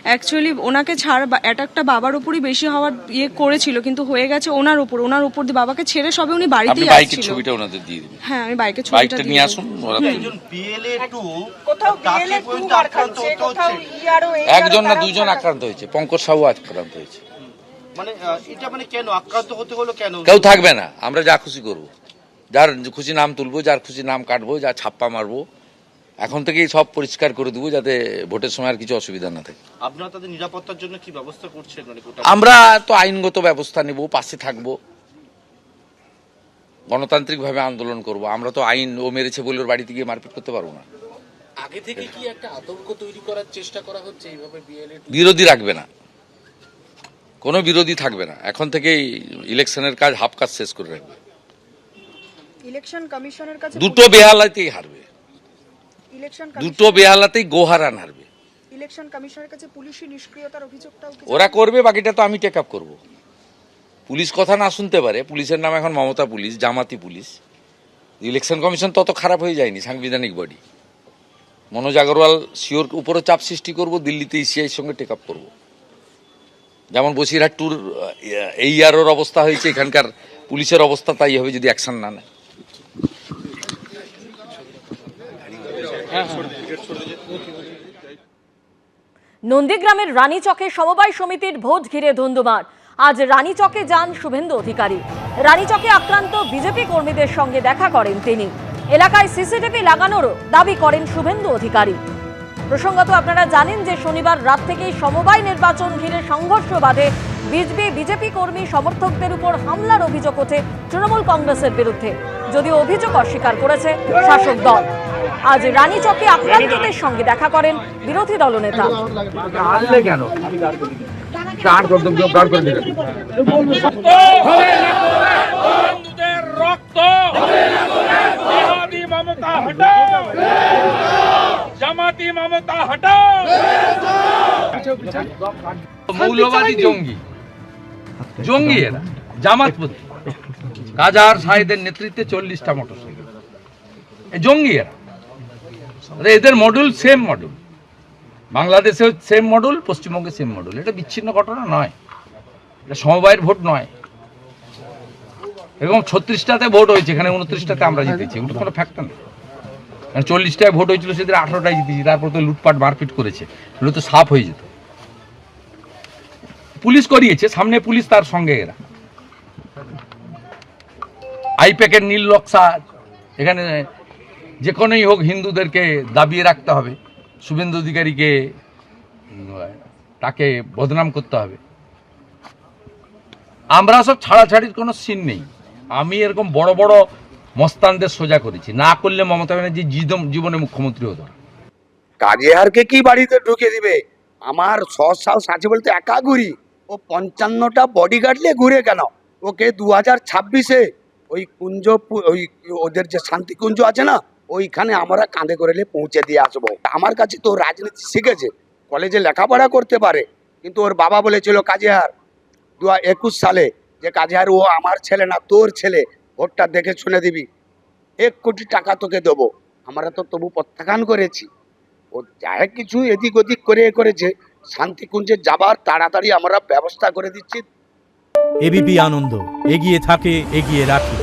Actually ওনাকে ছাড় অ্যাটাকটা বাবার উপরই বেশি হওয়ার করেছিল, কিন্তু হয়ে গেছে ওনার উপর দিয়ে বাবাকে ছেড়ে সবে উনি বাড়িতেই বাইকের ছবিটা ওনাদের দিয়ে দিন। হ্যাঁ, আমি বাইকের ছবিটা নিয়ে আসুন। একজন না দুজন আক্রান্ত হয়েছে, পঙ্কজ সাহু আক্রান্ত হয়েছে। মানে এটা মানে কেন আক্রান্ত হতে হলো, কেন? কেউ থাকবে না, আমরা যা খুশি করবো, যার খুশি নাম তুলবো, যার খুশি নাম কাটবো, যা ছাপ্পা মারবো। এখন থেকেই সব পরিষ্কার করে দেবো যাতে ভোটের সময় আর কিছু অসুবিধা না থাকে। আপনারা তাদের নিরাপত্তার জন্য কি ব্যবস্থা করছেন? আমরা তো আইনগত ব্যবস্থা নেব, পাশে থাকবো, গণতান্ত্রিক ভাবে আন্দোলন করব। আমরা তো আইন ও মেরেছে বলে ওর বাড়িতে গিয়ে মারপিট করতে পারবো না। আগে থেকে কি একটা আতঙ্ক তৈরি করার চেষ্টা করা হচ্ছে এইভাবে? বিরোধী রাখবে না, কোনো বিরোধী থাকবে না। এখন থেকেই ইলেকশনের কাজ হাফ কাজ শেষ করে রাখবে। ইলেকশন কমিশনের কাছে দুটো বেহালাতেই হারবে, দুটো বেহালাতেই গোহারান হারবে। ইলেকশন কমিশনের কাছে পুলিশি নিষ্ক্রিয়তার অভিযোগটাও ওরা করবে, বাকিটা তো আমি টেক আপ করবো। পুলিশ কথা না শুনতে পারে, পুলিশের নাম এখন মমতা পুলিশ, জামাতি পুলিশ। ইলেকশন কমিশন তত খারাপ হয়ে যায়নি, সাংবিধানিক বডি। মনোজ আগরওয়াল সিওর উপরও চাপ সৃষ্টি করব, দিল্লিতে ইসিআইর সঙ্গে টেক আপ করবো। যেমন বসিরহাট টুর এই ইয়ারের অবস্থা হয়েছে, এখানকার পুলিশের অবস্থা তাই হবে যদি অ্যাকশন না নেয়। নন্দীগ্রামের রানীচকে সমবায় সমিতির ভোট ঘিরে ধুন্ধুমার। আজ রানীচকে যান শুভেন্দু অধিকারী। রানীচকে আক্রান্ত বিজেপি কর্মীদের সঙ্গে দেখা করেন তিনি। এলাকায় সিসিটিভি লাগানোরও দাবি করেন শুভেন্দু অধিকারী। প্রসঙ্গত আপনারা জানেন যে শনিবার রাত থেকেই সমবায় নির্বাচন ঘিরে সংঘর্ষ বাধে। বিজেপি কর্মী সমর্থকদের উপর হামলার অভিযোগ ওঠে তৃণমূল কংগ্রেসের বিরুদ্ধে, যদিও অভিযোগ অস্বীকার করেছে শাসক দল। আজ রানীচকে আক্রান্তদের সঙ্গে দেখা করেন বিরোধী দলনেতা। মৌলবাদী জঙ্গি এরা, জামাতপন্থী। কাজার সাহেদের নেতৃত্বে 40টা মোটরসাইকেল, জঙ্গি এরা। এদের মডেল সেম মডেল, বাংলাদেশে সেম মডেল, পশ্চিমবঙ্গে সেম মডেল। এটা বিচ্ছিন্ন ঘটনা নয়, এটা সমবায়ের ভোট নয়। এবং 36টাতে ভোট হয়েছে, এখানে 29টাতে আমরা জিতেছি, ওটা কোনো ফ্যাক্টর নেই। 40টায় ভোট হয়েছিল, সেদিন 18টায় জিতেছি। তারপর তো লুটপাট মারপিট করেছে, এগুলো তো সাফ হয়ে যেত। পুলিশ করিয়েছে, সামনে পুলিশ, তার সঙ্গে এরা। আইপ্যাকের নীল নকশা, এখানে যে কোনোই হোক হিন্দুদেরকে দাবিয়ে রাখতে হবে, শুভেন্দু অধিকারীকে তাকে বদনাম করতে হবে। আমরা সব ছাড়াছাড়ির কোনো সিন নেই। আমি এরকম বড় বড় মস্তানদের সোজা করেছি, না করলে মমতা ব্যানার্জি জীবনে মুখ্যমন্ত্রী হতো না। কাজেহারকে কি বাড়িতে ঢুকে দিবে? আমার সাহস আছে বলতে একা ঘুরি, ও 55টা বডিগার্ড নিয়ে ঘুরে কেন? ওকে 2026-এ ওই কুঞ্জ, ওই ওদের যে শান্তি কুঞ্জ আছে না, ওইখানে আমরা কাঁধে করে পৌঁছে দিয়ে আসবো। আমার কাছে তো রাজনীতি শিখেছে, কলেজে লেখাপড়া করতে পারে, কিন্তু ওর বাবা বলেছিল কাজেহার 2021 সালে যে কাজেহার ও আমার ছেলে না তোর ছেলে, ভোটটা দেখে শুনে দিবি, 1 কোটি টাকা তোকে দেবো। আমরা তো তবু প্রত্যাখ্যান করেছি। ও যা কিছু এদিক ওদিক করেছে, শান্তিকুঞ্জে যাবার তাড়াতাড়ি আমরা ব্যবস্থা করে দিচ্ছি। এবিপি আনন্দ, এগিয়ে থাকে, এগিয়ে রাখে।